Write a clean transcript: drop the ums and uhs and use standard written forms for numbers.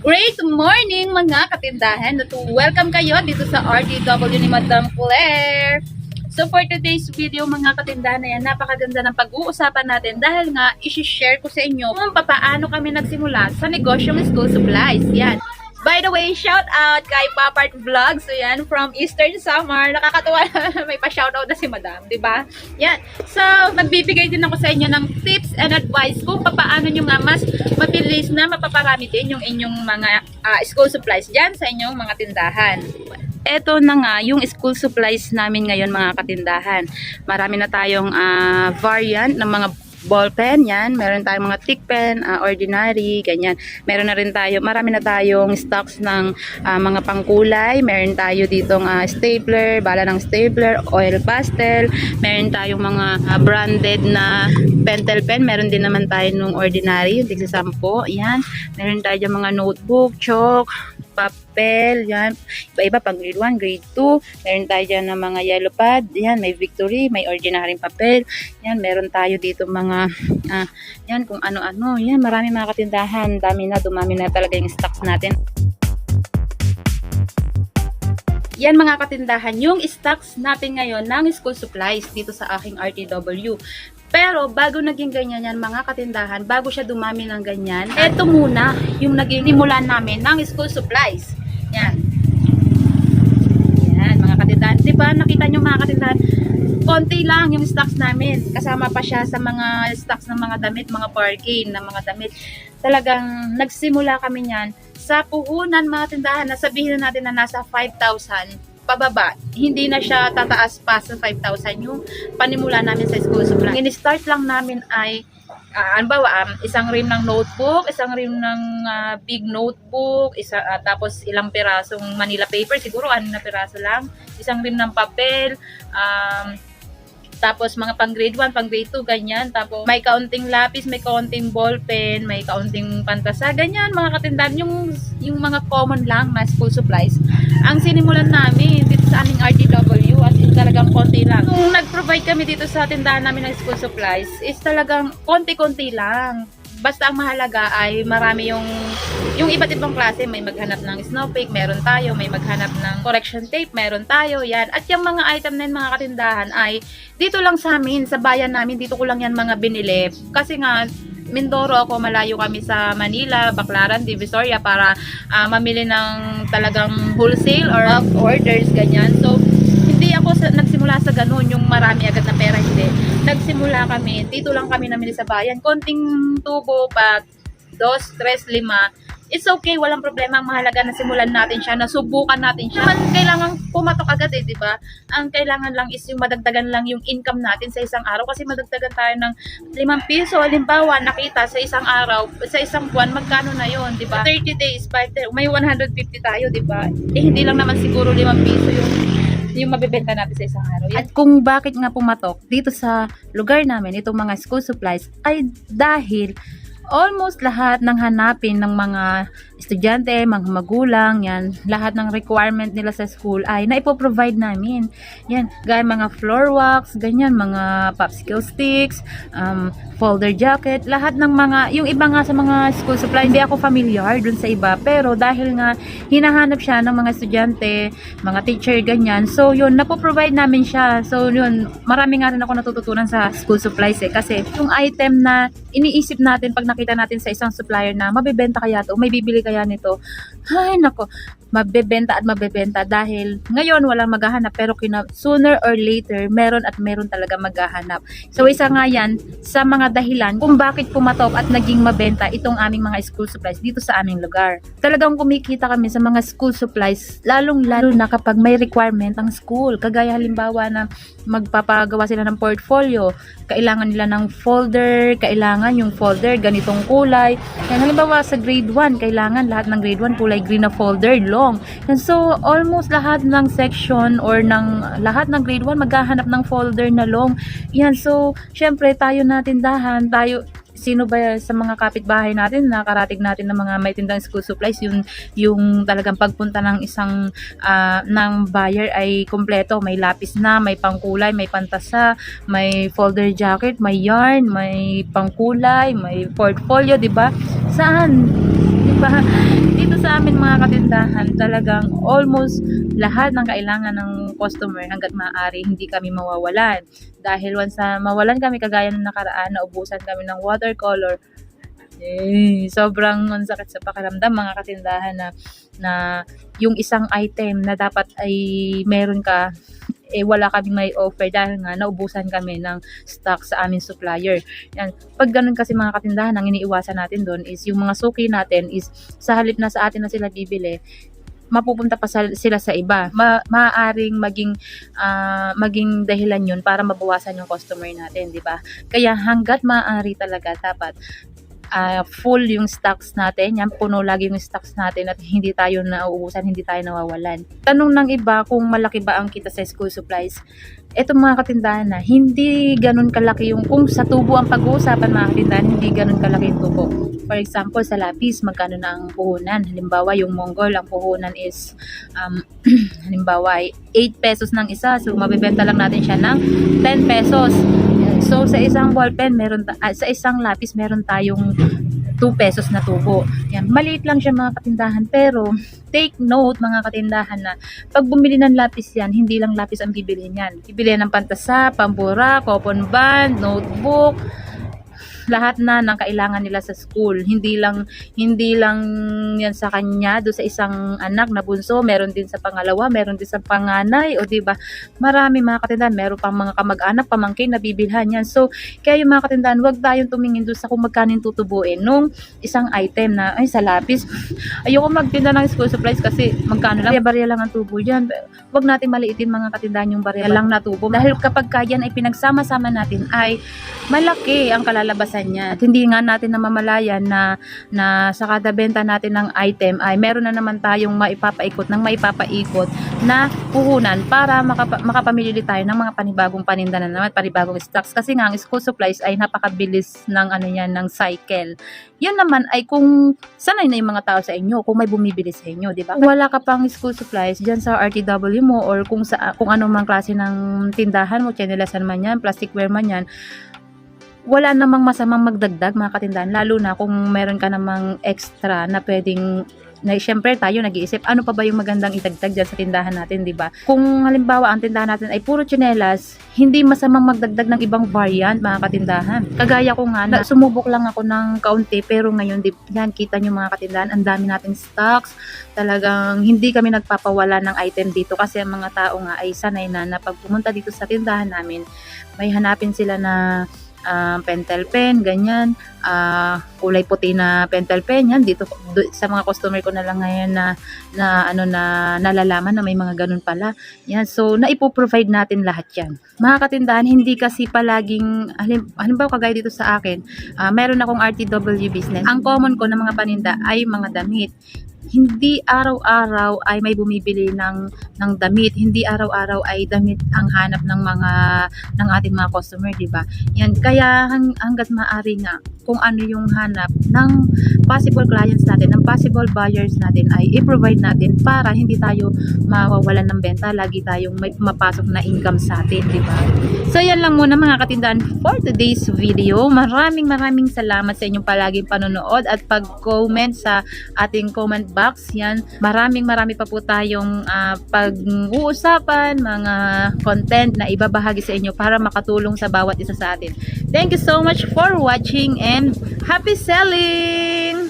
Great morning mga katindahan. Welcome kayo dito sa RDW ni Madam Claire. So for today's video mga katindahan na yan, napakaganda ng pag-uusapan natin dahil nga isi-share ko sa inyo kung paano kami nagsimula sa negosyong school supplies. Yan. By the way, shout out kay Papart Vlogs. So yan, from Eastern Samar. Nakakatuwa na may pa-shoutout na si Madam, di ba? Yan. So, magbibigay din ako sa inyo ng tips and advice kung paano nyo nga mas mabilis na mapaparami din yung inyong mga school supplies dyan sa inyong mga tindahan. Ito na nga yung school supplies namin ngayon mga katindahan. Marami na tayong variant ng mga ballpen, yan. Meron tayong mga thick pen, ordinary, ganyan. Meron na rin tayo, marami na tayong stocks ng mga pangkulay. Meron tayo ditong stapler, bala ng stapler, oil pastel. Meron tayong mga branded na pentel pen. Meron din naman tayo nung ordinary, yung tigsa 10. Yan. Meron tayo mga notebook, chalk, papel, yan. Iba-iba, pang grade 1, grade 2. Meron tayo dyan ng mga yellow pad. Yan, may victory, may ordinary papel. Yan, meron tayo dito mga, yan, kung ano-ano. Yan, marami mga katindahan. Dumami na talaga yung stocks natin. Yan mga katindahan, yung stocks natin ngayon ng school supplies dito sa aking RTW. Pero bago naging ganyan yan mga katindahan, bago siya dumami ng ganyan, eto muna yung naging simulan namin ng school supplies. Yan. Yan mga katindahan. Diba nakita nyo mga katindahan, konti lang yung stocks namin. Kasama pa siya sa mga stocks ng mga damit, mga parking ng mga damit. Talagang nagsimula kami yan sa puhunan mga tindahan. Nasabihin na natin na nasa 5,000 pababa, hindi na siya tataas pa sa 5,000 yung panimula namin sa school supply. In-start lang namin ay isang rim ng notebook, isang rim ng big notebook, tapos ilang pirasong Manila paper, siguro 6 na piraso lang, isang rim ng papel, tapos mga pang grade 1, pang grade 2, ganyan. Tapos may kaunting lapis, may kaunting ballpen, may kaunting pantasa, ganyan mga katindahan. Yung mga common lang na school supplies. Ang sinimulan namin dito sa aming RTW at talagang konti lang. Nung nag-provide kami dito sa tindahan namin ng school supplies is talagang konti-konti lang. Basta ang mahalaga ay marami yung iba't ibang klase. May maghanap ng snowflake, meron tayo. May maghanap ng correction tape, meron tayo. Yan. At yung mga item na yun, mga katindahan ay dito lang sa amin, sa bayan namin. Dito ko lang yan mga binili. Kasi nga, Mindoro ako, malayo kami sa Manila, Baclaran, Divisoria para mamili ng talagang wholesale or orders, ganyan. So, hindi ako nagsimula sa ganun, yung marami agad na pera, hindi. Nagsimula kami, dito lang kami namili sa bayan. Konting tubo, pa 2, 3, 5. It's okay, walang problema. Ang mahalaga na simulan natin siya, nasubukan natin siya. Man, kailangan pumatok agad di ba? Ang kailangan lang is yung madagdagan lang yung income natin sa isang araw. Kasi madagdagan tayo ng 5 piso. Halimbawa, nakita sa isang araw, sa isang buwan, magkano na yun, di ba? 30 days, may 150 tayo, di ba? Hindi lang naman siguro 5 piso yung mabibenta natin sa isang araw. At kung bakit nga pumatok dito sa lugar namin, itong mga school supplies, ay dahil almost lahat ng hanapin ng mga estudyante, mga magulang, yan, lahat ng requirement nila sa school ay naipoprovide namin. Yan, gaya mga floor wax, ganyan, mga popsicle sticks, folder jacket, lahat ng mga, yung iba nga sa mga school supply, hindi ako familiar dun sa iba, pero dahil nga hinahanap siya ng mga estudyante, mga teacher, ganyan, so yun, napoprovide namin siya. So yun, marami nga rin ako natututunan sa school supplies kasi yung item na iniisip natin pag nakita natin sa isang supplier na mabibenta kaya to, may bibili kaya nito, ay nako, mabebenta at mabebenta dahil ngayon walang maghahanap pero sooner or later meron talaga maghahanap. So isa nga yan sa mga dahilan kung bakit pumatok at naging mabenta itong aming mga school supplies dito sa aming lugar. Talagang kumikita kami sa mga school supplies lalong-lalo na kapag may requirement ang school. Kagaya halimbawa na magpapagawa sila ng portfolio, kailangan nila ng folder, kailangan yung folder ganitong kulay. Yan, halimbawa sa grade 1, kailangan lahat ng grade 1 kulay green na folder, long. And so, almost lahat ng section or lahat ng grade 1 maghahanap ng folder na long. Yan, so, syempre tayo na tindahan, sino ba sa mga kapitbahay natin, nakarating natin ng mga may tindang school supplies, yung talagang pagpunta ng isang ng buyer ay kompleto, may lapis na, may pangkulay, may pantasa, may folder jacket, may yarn, may pangkulay, may portfolio, di ba? Saan? Di ba? Dito sa amin mga katindahan, talagang almost lahat ng kailangan ng customer hanggat maaari hindi kami mawawalan. Dahil once na mawalan kami kagaya ng nakaraan, naubusan kami ng watercolor. Sobrang ang sakit sa pakiramdam mga katindahan na yung isang item na dapat ay meron ka, wala kaming may offer dahil nga naubusan kami ng stock sa aming supplier. Yan. Pag ganun kasi mga katindahan, ang iniiwasan natin doon is yung mga suki natin is sa halip na sa atin na sila bibili, mapupunta pa sila sa iba. Maaaring maging dahilan yun para mabawasan yung customer natin, di ba? Kaya hanggat maaari talaga dapat full yung stocks natin, yan, puno lagi yung stocks natin at hindi tayo nauubusan, hindi tayo nawawalan. Tanong ng iba kung malaki ba ang kita sa school supplies. Etong mga katindahan na hindi ganun kalaki yung, kung sa tubo ang pag-uusapan mga katindahan, hindi ganun kalaki yung tubo. For example, sa lapis, magkano na ang puhunan? Halimbawa, yung Mongol, ang puhunan is halimbawa, 8 pesos ng isa. So, mabibenta lang natin siya ng 10 pesos. So, sa isang ballpen, sa isang lapis, meron tayong 2 pesos na tubo. Yan. Maliit lang siya mga katindahan, pero take note mga katindahan na pag bumili ng lapis yan, hindi lang lapis ang bibilihin yan. Bibilihan ng pantasa, pambura, coupon band, notebook, lahat na ng kailangan nila sa school. Hindi lang yan sa kanya, do sa isang anak na bunso, meron din sa pangalawa, meron din sa panganay, o di ba? Marami mga katindahan, meron pang mga kamag-anak, pamangkin na bibilhan yan. So, kaya yung mga katindahan, wag tayong tumingin doon sa kung magkano yung tutubuin nung isang item na, ay sa lapis, ayoko magtinda ng school supplies kasi magkano lang, barya lang ang tubo yan. Wag natin maliitin mga katindahan yung barya lang na tubo. Dahil kapag yan ay pinagsama-sama natin, ay malaki ang kalalabasan niya. At hindi nga natin namamalayan na sa kada benta natin ng item ay meron na naman tayong maipapaikot na puhunan para makapamili tayo ng mga panibagong paninda na naman, panibagong stocks. Kasi nga ang school supplies ay napakabilis ng ng cycle. Yun naman ay kung sanay na yung mga tao sa inyo, kung may bumibili sa inyo, di ba? Kung wala ka pang school supplies diyan sa RTW mo or kung anong mang klase ng tindahan mo, chinelasan man yan, plasticware man yan, wala namang masamang magdagdag mga katindahan, lalo na kung meron ka namang extra na pwedeng, na syempre tayo nag-iisip, ano pa ba yung magandang idagdag dyan sa tindahan natin, di ba? Kung halimbawa ang tindahan natin ay puro tsinelas, hindi masamang magdagdag ng ibang variant mga katindahan. Kagaya ko nga, sumubok lang ako ng kaunti, pero ngayon, yan, kita nyo mga katindahan, ang dami nating stocks, talagang hindi kami nagpapawala ng item dito kasi ang mga tao nga ay sanay na pag pumunta dito sa tindahan namin, may hanapin sila na pentel pen, ganyan, kulay puti na pentel pen, yan, dito sa mga customer ko na lang ngayon na nalalaman na may mga ganun pala, yan, so naipoprovide natin lahat yan. Mga katindahan, hindi kasi palaging, halimbawa kagaya dito sa akin, meron akong RTW business, ang common ko na mga paninda ay mga damit. Hindi araw-araw ay may bumibili ng damit, hindi araw-araw ay damit ang hanap ng ating mga customer, di ba? Yan, kaya hangga't maaari nga kung ano yung hanap ng possible clients natin, ng possible buyers natin ay i-provide natin para hindi tayo mawawalan ng benta, lagi tayong may mapasok na income sa atin, di ba? So yan lang muna mga katindahan for today's video. Maraming salamat sa inyong palaging panonood at pag-comment sa ating comment box. Yan, marami pa po tayong pag-uusapan, mga content na ibabahagi sa inyo para makatulong sa bawat isa sa atin. Thank you so much for watching and happy selling!